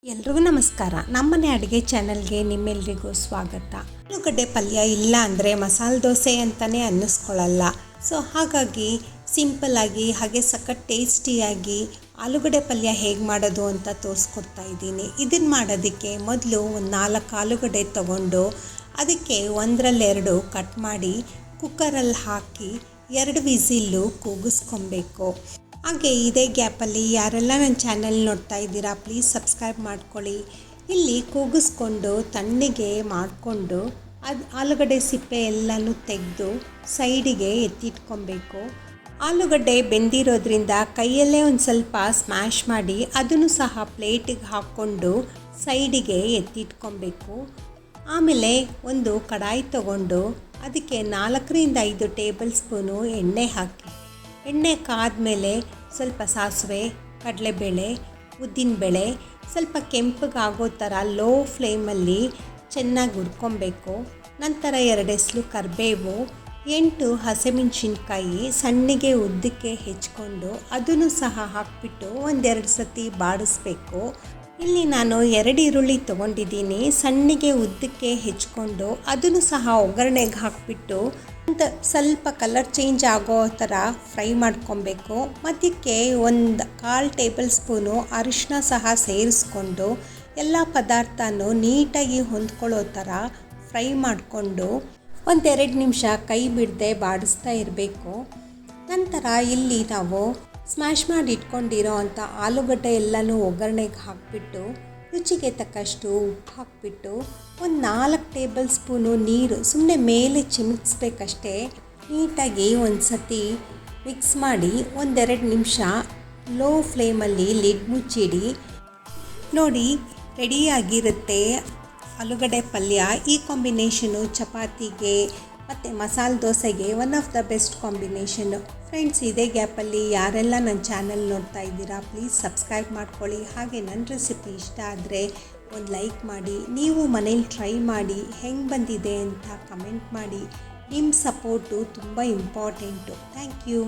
ಎಲ್ರಿಗೂ ನಮಸ್ಕಾರ. ನಮ್ಮನೆ ಅಡುಗೆ ಚಾನಲ್ಗೆ ನಿಮ್ಮೆಲ್ರಿಗೂ ಸ್ವಾಗತ. ಆಲೂಗಡ್ಡೆ ಪಲ್ಯ ಇಲ್ಲ ಅಂದರೆ ಮಸಾಲೆ ದೋಸೆ ಅಂತಲೇ ಅನ್ನಿಸ್ಕೊಳ್ಳಲ್ಲ. ಸೊ ಹಾಗಾಗಿ ಸಿಂಪಲ್ಲಾಗಿ ಹಾಗೆ ಸಖತ್ ಟೇಸ್ಟಿಯಾಗಿ ಆಲೂಗಡ್ಡೆ ಪಲ್ಯ ಹೇಗೆ ಮಾಡೋದು ಅಂತ ತೋರಿಸ್ಕೊಡ್ತಾ ಇದ್ದೀನಿ. ಇದನ್ನು ಮಾಡೋದಕ್ಕೆ ಮೊದಲು ಒಂದು 4 ಆಲೂಗಡ್ಡೆ ತೊಗೊಂಡು ಅದಕ್ಕೆ 1-2 ಕಟ್ ಮಾಡಿ ಕುಕ್ಕರಲ್ಲಿ ಹಾಕಿ 2 ವಿಸಿಲ್ಲು ಕೂಗಿಸ್ಕೊಬೇಕು. ಹಾಗೆ ಇದೇ ಗ್ಯಾಪಲ್ಲಿ ಯಾರೆಲ್ಲ ನನ್ನ ಚಾನಲ್ ನೋಡ್ತಾ ಇದ್ದೀರಾ ಪ್ಲೀಸ್ ಸಬ್ಸ್ಕ್ರೈಬ್ ಮಾಡ್ಕೊಳ್ಳಿ. ಇಲ್ಲಿ ಕೂಗಿಸ್ಕೊಂಡು ತಣ್ಣಗೆ ಮಾಡಿಕೊಂಡು ಆಲೂಗಡ್ಡೆ ಸಿಪ್ಪೆ ಎಲ್ಲನೂ ತೆಗೆದು ಸೈಡಿಗೆ ಎತ್ತಿಟ್ಕೊಬೇಕು. ಆಲೂಗಡ್ಡೆ ಬೆಂದಿರೋದ್ರಿಂದ ಕೈಯಲ್ಲೇ ಒಂದು ಸ್ವಲ್ಪ ಸ್ಮ್ಯಾಶ್ ಮಾಡಿ ಅದನ್ನು ಸಹ ಪ್ಲೇಟಿಗೆ ಹಾಕ್ಕೊಂಡು ಸೈಡಿಗೆ ಎತ್ತಿಟ್ಕೊಬೇಕು. ಆಮೇಲೆ ಒಂದು ಕಡಾಯಿ ತಗೊಂಡು ಅದಕ್ಕೆ 4-5 ಟೇಬಲ್ ಸ್ಪೂನು ಎಣ್ಣೆ ಹಾಕಿ, ಎಣ್ಣೆ ಕಾದ್ಮೇಲೆ ಸ್ವಲ್ಪ ಸಾಸಿವೆ, ಕಡಲೆಬೇಳೆ, ಉದ್ದಿನಬೇಳೆ ಸ್ವಲ್ಪ ಕೆಂಪಗಾಗೋ ಥರ ಲೋ ಫ್ಲೇಮಲ್ಲಿ ಚೆನ್ನಾಗಿ ಹುರ್ಕೊಬೇಕು. ನಂತರ 2 ಎಸಳು ಕರಿಬೇವು, 8 ಹಸಿಮೆಣಸಿನ್ಕಾಯಿ ಸಣ್ಣಗೆ ಉದ್ದಕ್ಕೆ ಹೆಚ್ಕೊಂಡು ಅದನ್ನು ಸಹ ಹಾಕಿಬಿಟ್ಟು 1-2 ಸತಿ ಬಾಡಿಸ್ಬೇಕು. ಇಲ್ಲಿ ನಾನು 2 ಈರುಳ್ಳಿ ತೊಗೊಂಡಿದ್ದೀನಿ, ಸಣ್ಣಗೆ ಉದ್ದಕ್ಕೆ ಹೆಚ್ಕೊಂಡು ಅದನ್ನು ಸಹ ಒಗ್ಗರಣೆಗೆ ಹಾಕಿಬಿಟ್ಟು ಸ್ವಲ್ಪ ಕಲರ್ ಚೇಂಜ್ ಆಗೋ ಥರ ಫ್ರೈ ಮಾಡ್ಕೊಬೇಕು. ಮಧ್ಯಕ್ಕೆ 1/4 ಟೇಬಲ್ ಸ್ಪೂನು ಅರಿಶಿನ ಸಹ ಸೇರಿಸ್ಕೊಂಡು ಎಲ್ಲ ಪದಾರ್ಥನೂ ನೀಟಾಗಿ ಹೊಂದ್ಕೊಳ್ಳೋ ಥರ ಫ್ರೈ ಮಾಡಿಕೊಂಡು 1-2 ನಿಮಿಷ ಕೈ ಬಿಡದೆ ಬಾಡಿಸ್ತಾ ಇರಬೇಕು. ನಂತರ ಇಲ್ಲಿ ನಾವು ಸ್ಮ್ಯಾಶ್ ಮಾಡಿ ಇಟ್ಕೊಂಡಿರೋ ಅಂಥ ಆಲೂಗಡ್ಡೆ ಎಲ್ಲನೂ ಒಗ್ಗರಣೆಗೆ ಹಾಕಿಬಿಟ್ಟು ರುಚಿಗೆ ತಕ್ಕಷ್ಟು ಉಪ್ಪು ಹಾಕಿಬಿಟ್ಟು 4 ಟೇಬಲ್ ಸ್ಪೂನು ನೀರು ಸುಮ್ಮನೆ ಮೇಲೆ ಚಿಮುಕಿಸ್ಬೇಕಷ್ಟೇ. ನೀಟಾಗಿ ಒಂದು ಸತಿ ಮಿಕ್ಸ್ ಮಾಡಿ 1-2 ನಿಮಿಷ ಲೋ ಫ್ಲೇಮಲ್ಲಿ ಲಿಡ್ ಮುಚ್ಚಿಡಿ. ನೋಡಿ ರೆಡಿಯಾಗಿರುತ್ತೆ ಆಲೂಗಡ್ಡೆ ಪಲ್ಯ. ಈ ಕಾಂಬಿನೇಷನು ಚಪಾತಿಗೆ ಮತ್ತು ಮಸಾಲೆ ದೋಸೆಗೆ one of the best combination. Friends, ಇದೇ ಗ್ಯಾಪಲ್ಲಿ ಯಾರೆಲ್ಲ ನನ್ನ ಚಾನಲ್ ನೋಡ್ತಾ ಇದ್ದೀರಾ ಪ್ಲೀಸ್ ಸಬ್ಸ್ಕ್ರೈಬ್ ಮಾಡ್ಕೊಳ್ಳಿ. ಹಾಗೆ ನನ್ನ ರೆಸಿಪಿ ಇಷ್ಟ ಆದರೆ ಒಂದು ಲೈಕ್ ಮಾಡಿ. ನೀವು ಮನೇಲಿ ಟ್ರೈ ಮಾಡಿ ಹೆಂಗೆ ಬಂದಿದೆ ಅಂತ ಕಮೆಂಟ್ ಮಾಡಿ. ನಿಮ್ಮ ಸಪೋರ್ಟು ತುಂಬ ಇಂಪಾರ್ಟೆಂಟು. Thank you.